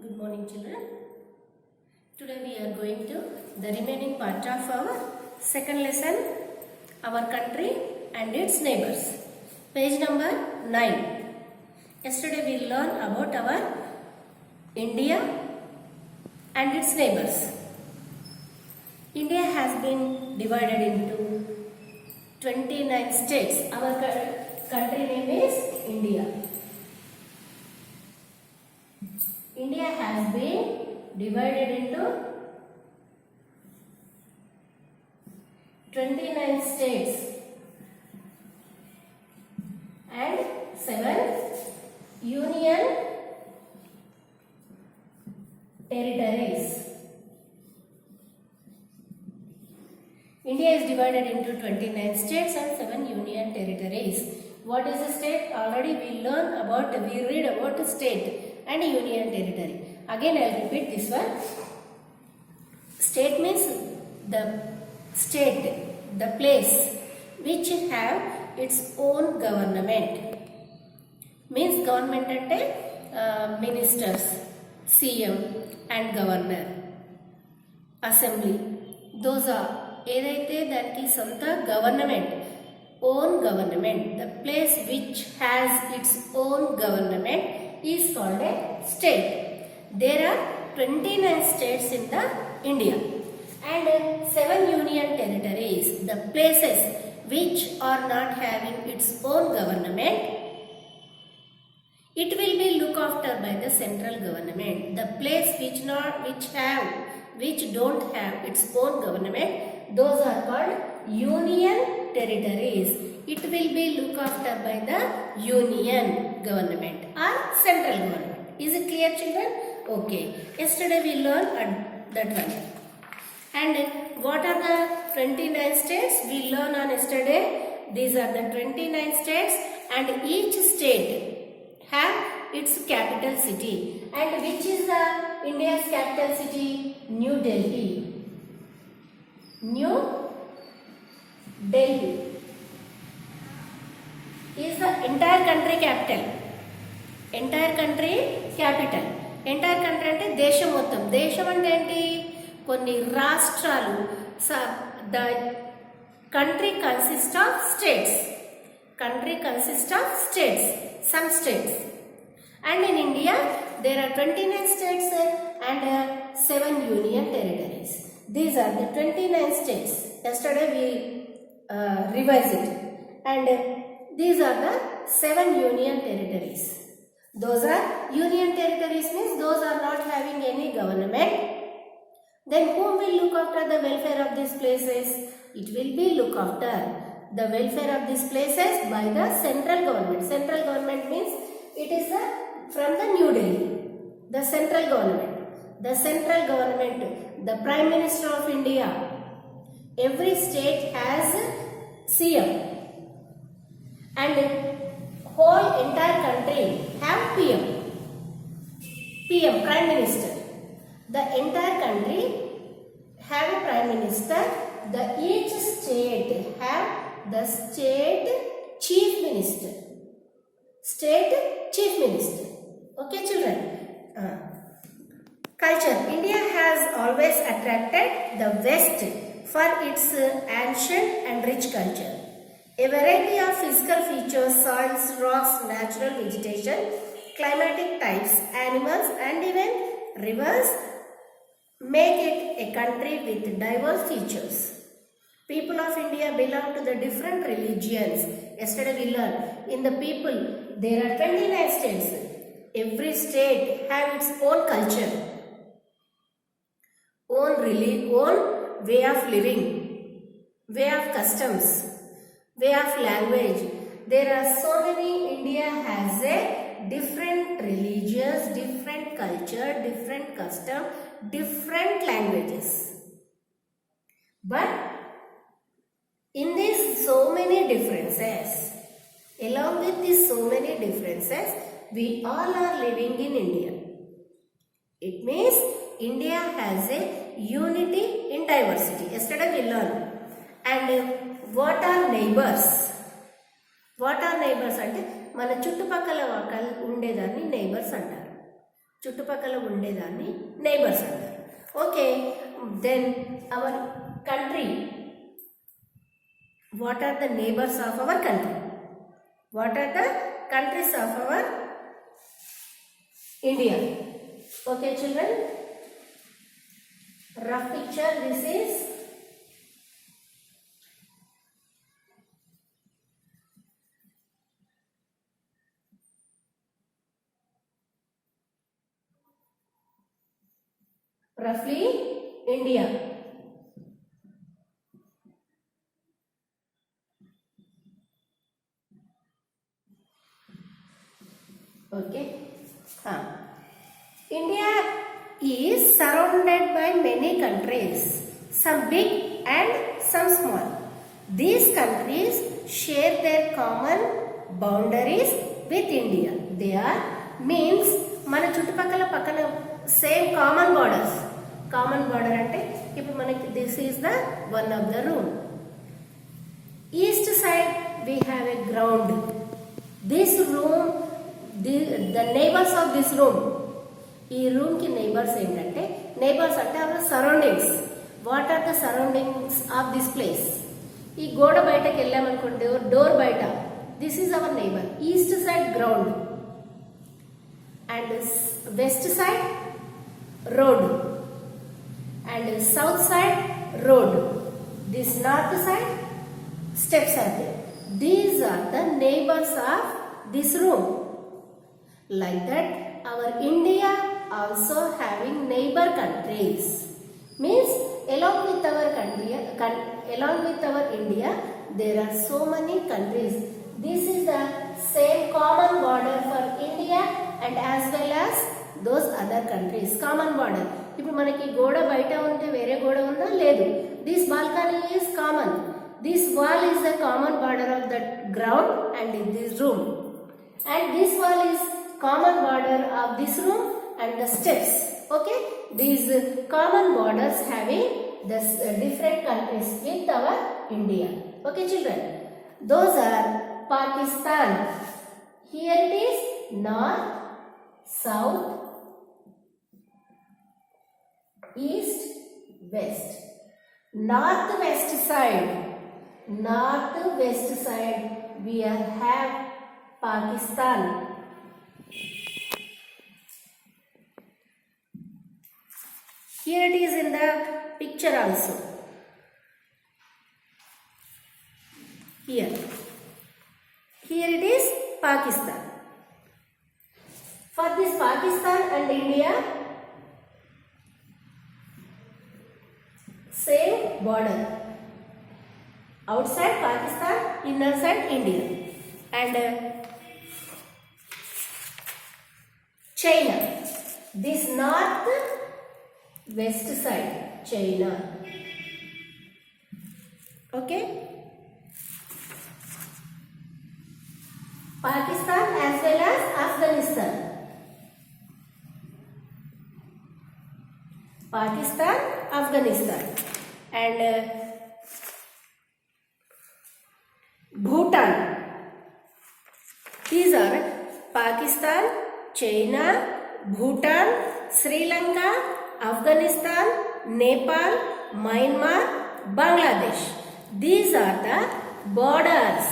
Good morning, children. Today we are going to the remaining part of our second lesson, our country and its neighbors. Page number 9. Yesterday we learned about our India and its neighbors. India has been divided into 29 states. Our country name is India. India has been divided into 29 states and 7 union territories. India is divided into 29 states and 7 union territories. What is a state? Already we read about the state and union territory. Again I will repeat this one. State means the state, the place which have its own government. Means government ante ministers, CM and governor, assembly. Those are ఏదైతే దానికి సొంత government, own government, the place which has its own government is called a state. There are 29 states in the India and 7 union territories, the places which are not having its own government. It will be looked after by the central government. The place which don't have its own government, those are called union territories. It will be looked after by the union government or central government. Is it clear, children? Okay. Yesterday we learned that one. And what are the 29 states? We learned on yesterday. These are the 29 states and each state have its capital city. And which is the India's capital city? New Delhi. New Delhi is the entire country capital. Entire country capital. Entire country అంటే దేశం మొత్తం. దేశం అంటే ఏంటి? కొన్ని రాష్ట్రాలు. The country consists of states. Country consists of states. Some states. And in India there are 29 states and 7 union territories. These are the 29 states. Yesterday we revised it. And these are the 7 union territories. Those are union territories means those are not having any government. Then who will look after the welfare of these places? It will be look after the welfare of these places by the central government. Central government means it is from the New Delhi. The central government. The central government, the Prime Minister of India. Every state has CM. And whole entire country have PM. PM, Prime Minister. The entire country have a Prime Minister. Each state have the state Chief Minister. State Chief Minister. Okay, children? Culture. India has always attracted the West for its ancient and rich culture. A variety of physical features, soils, rocks, natural vegetation, climatic types, animals and even rivers make it a country with diverse features. People of India belong to the different religions. Yesterday we learned in the people there are 29 states. Every state have its own culture, own way of living, way of customs, way of language. There are so many. India has a different religions, different culture, different custom, different languages. But in these so many differences, along with these so many differences, we all are living in India. It means India has a unity in diversity. Yesterday we learned. And what are neighbors? What are neighbors? అంటే మన చుట్టుపక్కల ఉండేదాన్ని neighbors అంటారు. చుట్టుపక్కల ఉండేదాన్ని neighbours అంటారు. Okay, then our country, what are the neighbors of our country? What are the countries of our India? Okay children, rough picture this is. Roughly India. Okay. India is surrounded by many countries, some big and some small. These countries share their common boundaries with India. They are means మన చుట్టుపక్కల పక్కన same common borders. Common border అంటే ఇప్పుడు మనకి this is the one of the room. East side we have a ground. This room, the neighbors of this room, ఈ room కి neighbours ఏంటంటే, neighbours అంటే our surroundings. What are the surroundings of this place? ఈ గోడ బయటకు వెళ్ళామనుకోండి, door బయట, this is our neighbour. East side ground and west side road and south side road. This north side steps are there. These are the neighbours of this room. Like that, our India also having neighbor countries. Means along with our country, along with our India, there are so many countries. This is the same common border for India and as well as those other countries. Common border. ఇప్పుడు మనకి గోడ బయట ఉంటే వేరే గోడ ఉందా? లేదు. This balcony is common. This wall is the common border of the ground and in this room. And this wall is common border of this room and the steps. Okay, these common borders having the different countries with our India. Okay children, those are Pakistan. Here it is north, south, east, west. Northwest side, we have Pakistan. Here it is in the picture also. Here it is Pakistan. For this Pakistan and India, same border. Outside Pakistan, inner side India. And China. This north west side China. Okay, Pakistan as well as Afghanistan. Pakistan, Afghanistan and Bhutan. These are Pakistan, China, Bhutan, Sri Lanka, Afghanistan, Nepal, Myanmar, Bangladesh. These are the borders,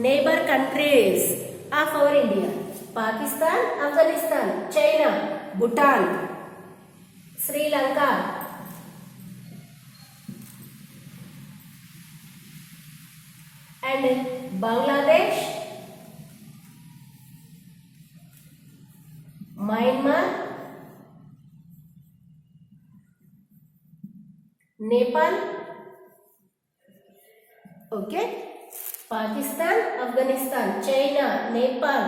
neighbor countries of our India. Pakistan, Afghanistan, China, Bhutan, Sri Lanka, and Bangladesh, Myanmar, Nepal. Okay, Pakistan, Afghanistan, China, Nepal,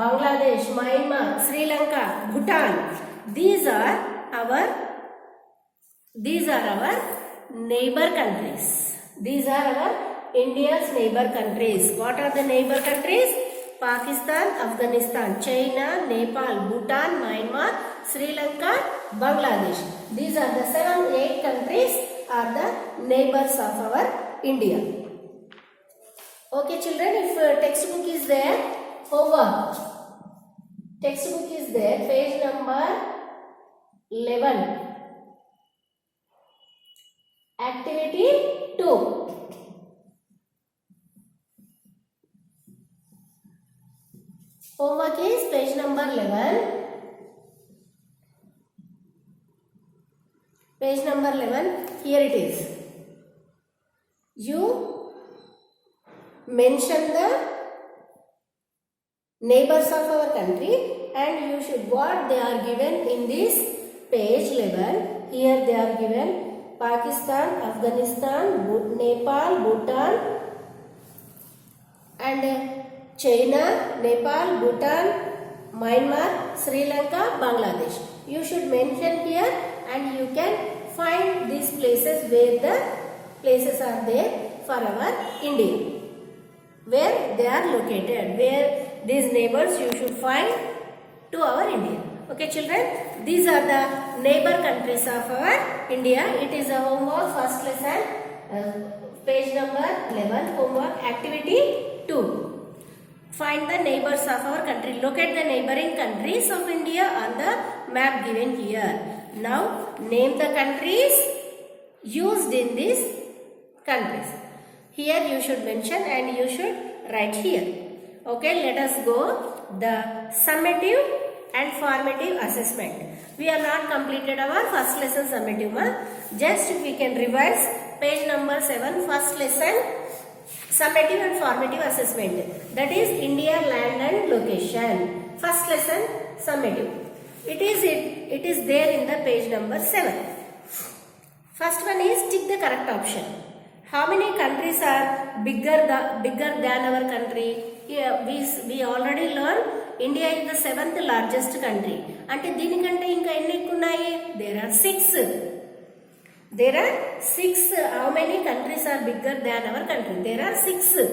Bangladesh, Myanmar, Sri Lanka, Bhutan. These are our neighbor countries. These are our India's neighbor countries. What are the neighbor countries? Pakistan, Afghanistan, China, Nepal, Bhutan, Myanmar, Sri Lanka, Bangladesh. These are the 7-8 countries are the neighbors of our India. Okay children, if textbook is there, homework. Textbook is there, page number 11. Activity 2. Homework is page number 11. Page number 11. Here it is. You mention the neighbors of our country and you should what they are given in this page 11. Here they are given Pakistan, Afghanistan, Nepal, Bhutan and China, Nepal, Bhutan, Myanmar, Sri Lanka, Bangladesh. You should mention here and you can find these places where the places are there for our India. Where they are located, where these neighbors you should find to our India. Okay children, these are the neighbor countries of our India. It is a homework first lesson, page number 11, homework activity 2. Find the neighbors of our country. Locate the neighboring countries of India on the map given here. Now name the countries used in these countries. Here you should mention and you should write here. Okay, let us go the summative and formative assessment. We have not completed our first lesson summative. Just we can revise page number 7, first lesson summative and formative assessment. That is India, land and location. First lesson summative. It is there in the page number 7. First one is tick the correct option. How many countries are bigger than our country? Here we already learned India is the 7th largest country. Ante దీనికంటే ఇంకా ఎన్ని ఎక్కువ ఉన్నాయి? There are 6. There are 6. How many countries are bigger than our country? There are 6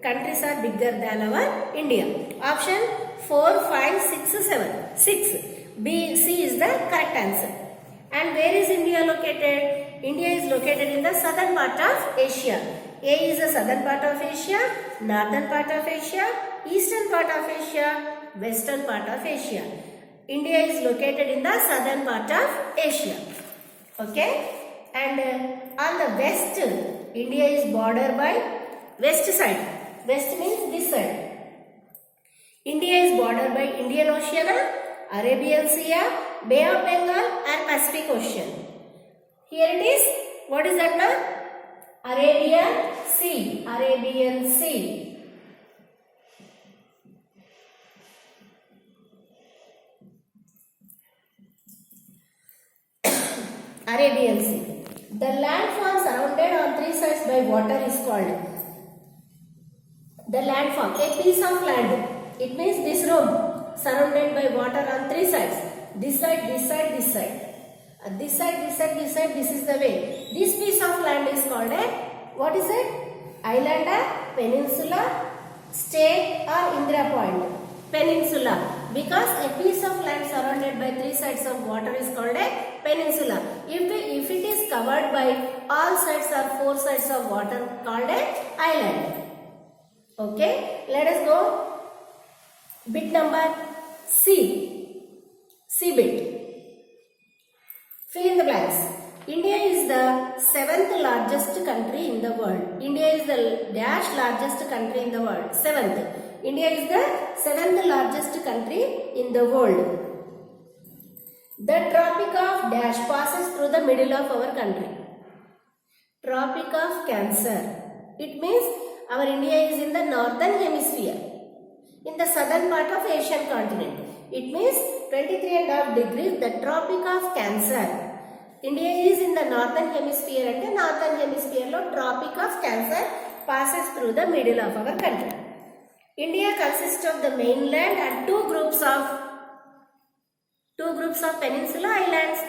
countries are bigger than our India. Option 4, 5, 6, 7. 6. B, C is the correct answer. And where is India located? India is located in the southern part of Asia. A is the southern part of Asia, northern part of Asia, eastern part of Asia, western part of Asia. India is located in the southern part of Asia. Okay? And on the west, India is bordered by west side. West means this side. India is bordered by Indian Ocean, Arabian Sea, Bay of Bengal and Pacific Ocean. Here it is. What is that now? Arabian Sea. Arabian Sea. Arabian Sea. The landform surrounded on 3 sides by water is called the landform. A piece of land. It means this room surrounded by water on 3 sides. This side, this side, this side. This side, this side, this side. This is the way. This piece of land is called a what is it? Island, peninsula, state or Indira Point. Peninsula. Because a piece of land surrounded by 3 sides of water is called a peninsula. If it is covered by all sides or 4 sides of water, called a island. Okay, let us go bit number C. C bit. Fill in the blanks. India is the 7th largest country in the world. India is the dash largest country in the world. 7th. India is the 7th largest country in the world. The Tropic of dash passes through the middle of our country. Tropic of Cancer. It means our India is in the northern hemisphere. In the southern part of Asian continent. It means 23.5 degrees, the Tropic of Cancer. India is in the northern hemisphere and the northern hemisphere lo Tropic of Cancer passes through the middle of our country. India consists of the mainland and two groups of peninsula islands.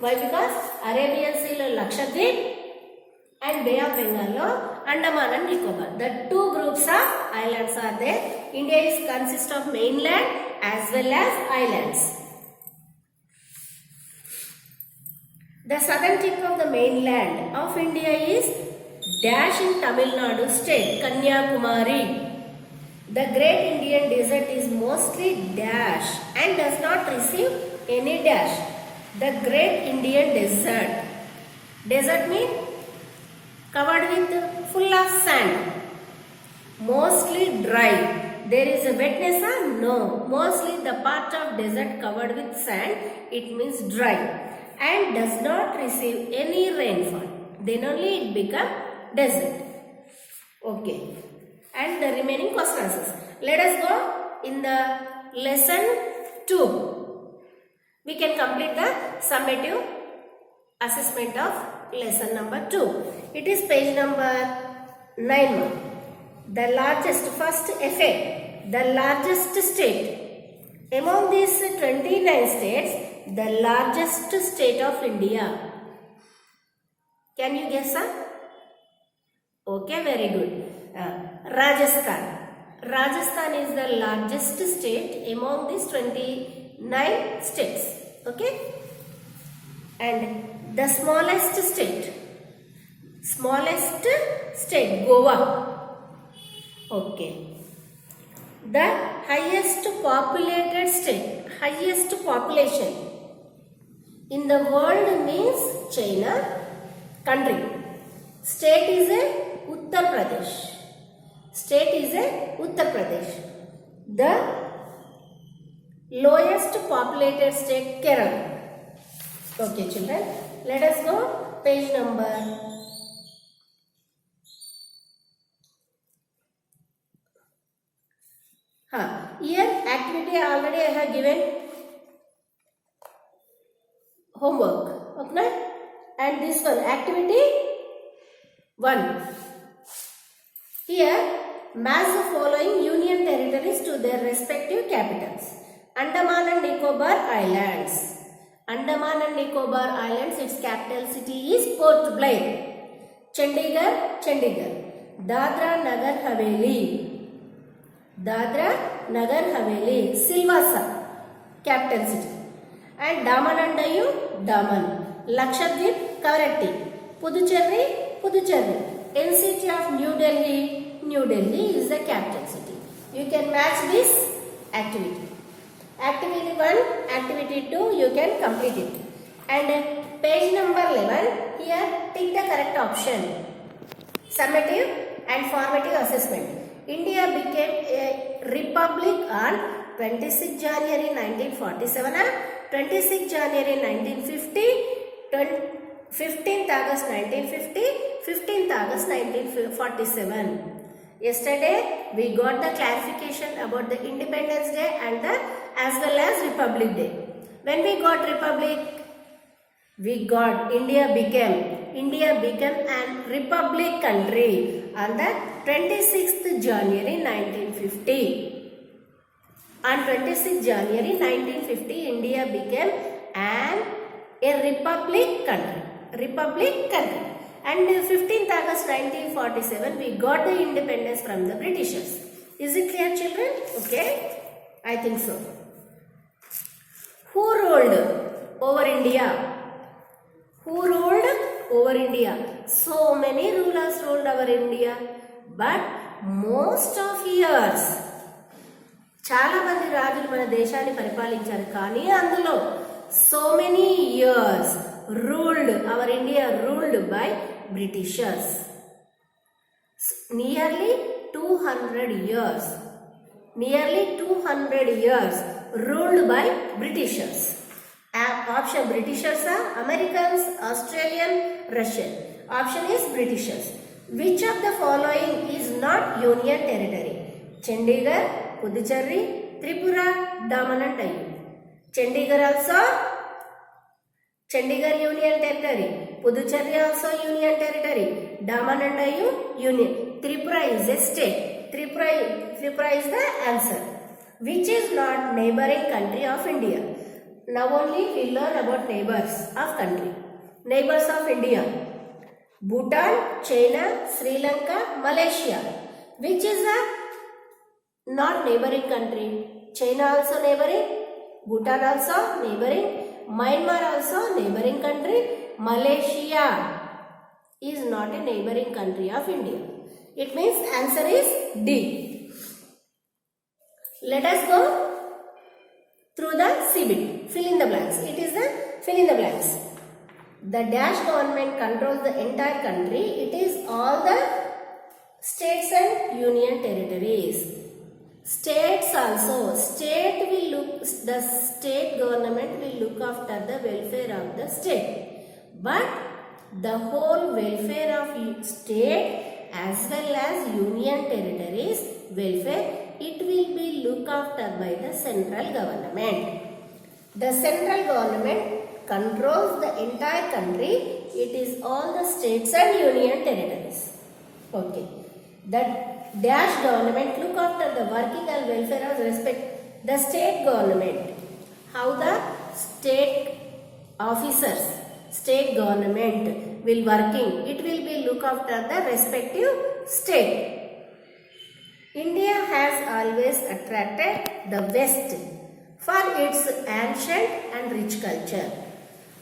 Why? Because Arabian Sea lo Lakshadweep and Bay of Bengal lo Andaman and Nicobar. The two groups of islands are there. India consists of mainland as well as islands. The southern tip of the mainland of India is dash in Tamil Nadu state, Kanyakumari. The Great Indian Desert is mostly dash and does not receive any dash. The Great Indian Desert. Desert means covered with full of sand. Mostly dry. There is a wetness or no? Mostly the part of desert covered with sand. It means dry. And does not receive any rainfall. Then only it become desert. Okay. And the remaining question answers. Let us go in the lesson 2. We can complete the summative assessment of lesson number 2. It is page number 9. The largest, first effect, the largest state. Among these 29 states, the largest state of India. Can you guess, sir? Okay, very good. Rajasthan. Rajasthan is the largest state among these 29 states. Okay? And the smallest state. Smallest state, Goa. Okay. The highest populated state, highest population in the world means China country. State is a Uttar Pradesh. State is a Uttar Pradesh. The lowest populated state, Kerala. Okay, children. Let us go page number. Here activity already I have given homework. Okay? And this one, activity 1. Here, match the following union territories to their respective capitals. Andaman and Nicobar Islands. Andaman and Nicobar Islands, its capital city is Port Blair. Chandigarh, Chandigarh. Dadra Nagar Haveli. Dadra Nagar Haveli. Silvassa, capital city. And Daman and Diu, Daman. Lakshadweep, Kavratti. Puducherry, Puducherry. NCT of New Delhi, New Delhi is the capital city. You can match this activity. Activity 1, activity 2, you can complete it. And page number 11, here tick the correct option. Summative and formative assessment. India became a republic on 26 January 1947 and 26 January 1950, 15th August 1950, 15th August 1947. Yesterday we got the clarification about the Independence Day and the as well as Republic Day. When we got Republic, India became an republic country on the 26th January 1950. On 26th January 1950, India became a republic country. And 15th August 1947, we got the independence from the Britishers. Is it clear, children? Okay? I think so. Who ruled over India? Who ruled over India? So many rulers ruled over India. But most of years, చాలా మంది రాజులు మన దేశాన్ని పరిపాలించారు. కానీ అందులో so many years ruled, our India ruled by Britishers. Nearly 200 years. Nearly 200 years ruled by Britishers. Option Britishers are Americans, Australian, Russian. Option is Britishers. Which of the following is not Union territory? Chandigarh, Puducherry, Tripura, Daman and Diu. Chandigarh also Chandigarh Union territory. Puducherry also Union territory. Daman and Diu Union. Tripura is a state. Tripura is the answer. Which is not neighboring country of India? Now only we learn about neighbors of country. Neighbors of India. Bhutan, China, Sri Lanka, Malaysia. Which is a not neighboring country? China also neighboring. Bhutan also neighboring. Myanmar also neighboring country. Malaysia is not a neighboring country of India. It means answer is D. Let us go through the CBT. Fill in the blanks. It is the fill in the blanks. The dash government controls the entire country. It is all the states and union territories. States also. The state government will look after the welfare of the state. But the whole welfare of state as well as union territories welfare, it will be looked after by the central government. The central government controls the entire country. It is all the states and union territories. Okay. The dash government look after the working and welfare of respect the state government. How the state officers, state government will working. It will be look after the respective state. India has always attracted the West for its ancient and rich culture.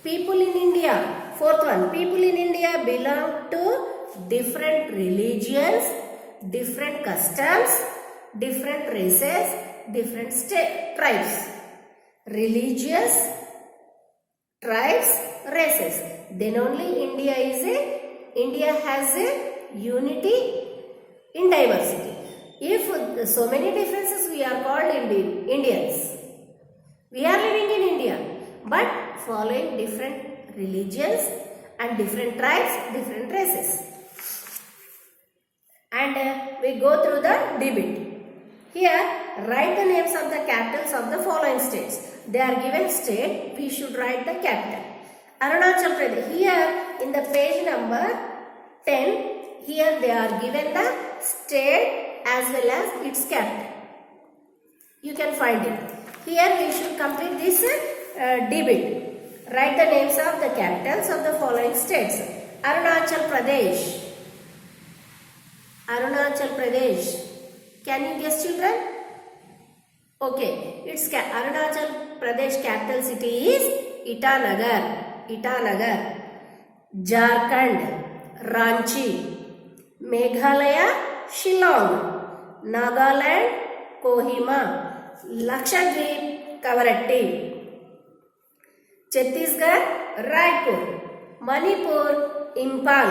People in India, fourth one, people in India belong to different religions, different customs, different races, different tribes. Religious, tribes, races. Then only India has a unity in diversity. If so many differences, we are called Indians. We are living in India, but following different religions and different tribes, different races. And we go through the debate. Here, write the names of the capitals of the following states. They are given state, we should write the capital. Arunachal Pradesh. Here, in the page number 10, here they are given the state as well as its capital. You can find it. Here we should complete this debate. Write the names of the capitals of the following states. Arunachal Pradesh. Arunachal Pradesh. Can you guess, children? Okay. Its Arunachal Pradesh capital city is Itanagar. Itanagar. Jharkhand. Ranchi. Meghalaya. Shillong. Nagaland, Kohima, Lakshadweep, Kavaratti, Chhattisgarh, Raipur, Manipur, Imphal,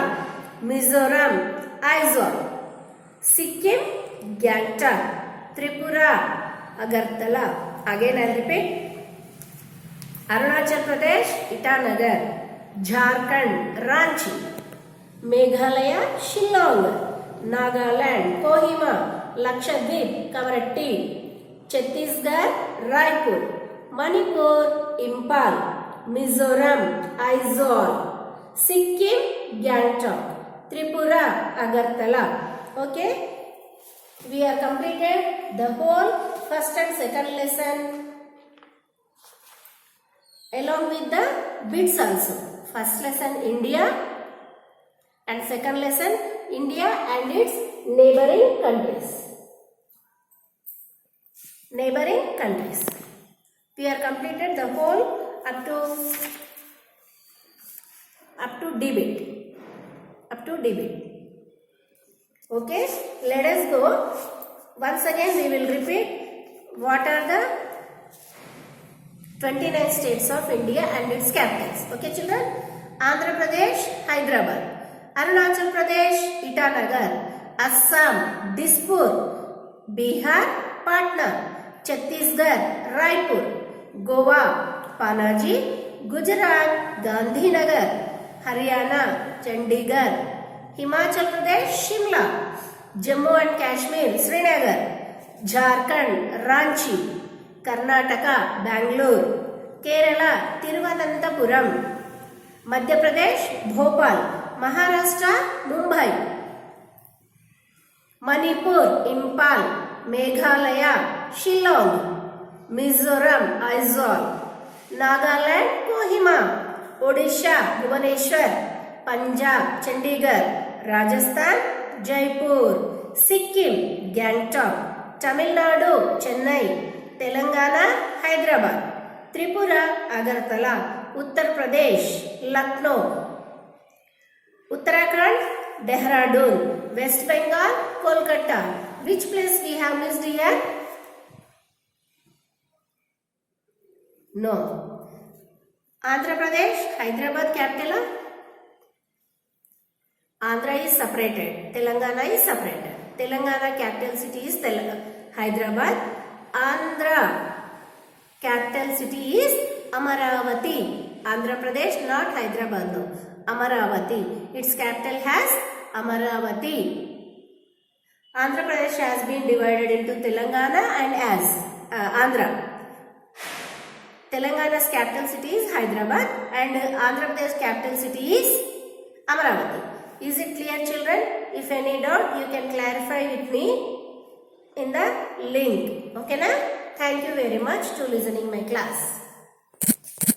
Mizoram, Aizawl, Sikkim, Gangtok, Tripura, Agartala. Again I repeat. Arunachal Pradesh, Itanagar, Jharkhand, Ranchi, Meghalaya, Shillong, Nagaland, Kohima, Lakshadweep, Kavaratti, Chhattisgarh, Raipur, Manipur, Imphal, Mizoram, Aizawl, Sikkim, Gangtok, Tripura, Agartala. Okay? We have completed the whole first and second lesson along with the bits also. First lesson India and second lesson India and its neighboring countries. Neighboring countries. We have completed the whole up to debate. Up to debate. Okay. Let us go. Once again we will repeat what are the 29 states of India and its capitals. Okay, children? Andhra Pradesh, Hyderabad. Arunachal Pradesh, Itanagar. Assam, Dispur. Bihar, Patna. Chhattisgarh, Raipur. Goa, Panaji. Gujarat, Gandhinagar. Haryana, Chandigarh. Himachal Pradesh, Shimla. Jammu and Kashmir, Srinagar. Jharkhand, Ranchi. Karnataka, Bangalore. Kerala, Thiruvananthapuram. Madhya Pradesh, Bhopal. Maharashtra, Mumbai. Manipur, Imphal. Meghalaya, Shillong. Mizoram, Aizawl. Nagaland, Kohima. Odisha, Bhubaneswar. Punjab, Chandigarh. Rajasthan, Jaipur. Sikkim, Gangtok. Tamil Nadu, Chennai. Telangana, Hyderabad. Tripura, Agartala. Uttar Pradesh, Lucknow. Uttarakhand, Dehradun. West Bengal, Kolkata. Which place we have missed here? No. Andhra Pradesh, Hyderabad capital. Andhra is separated. Telangana is separated. Telangana capital city is Hyderabad. Andhra capital city is Amaravati. Andhra Pradesh, not Hyderabad. No. Amaravati. Its capital has Amaravati. Andhra Pradesh has been divided into Telangana and as Andhra. Telangana's capital city is Hyderabad and Andhra Pradesh's capital city is Amaravati. Is it clear, children? If any doubt, you can clarify with me in the link. Okay, na? Thank you very much to listening my class.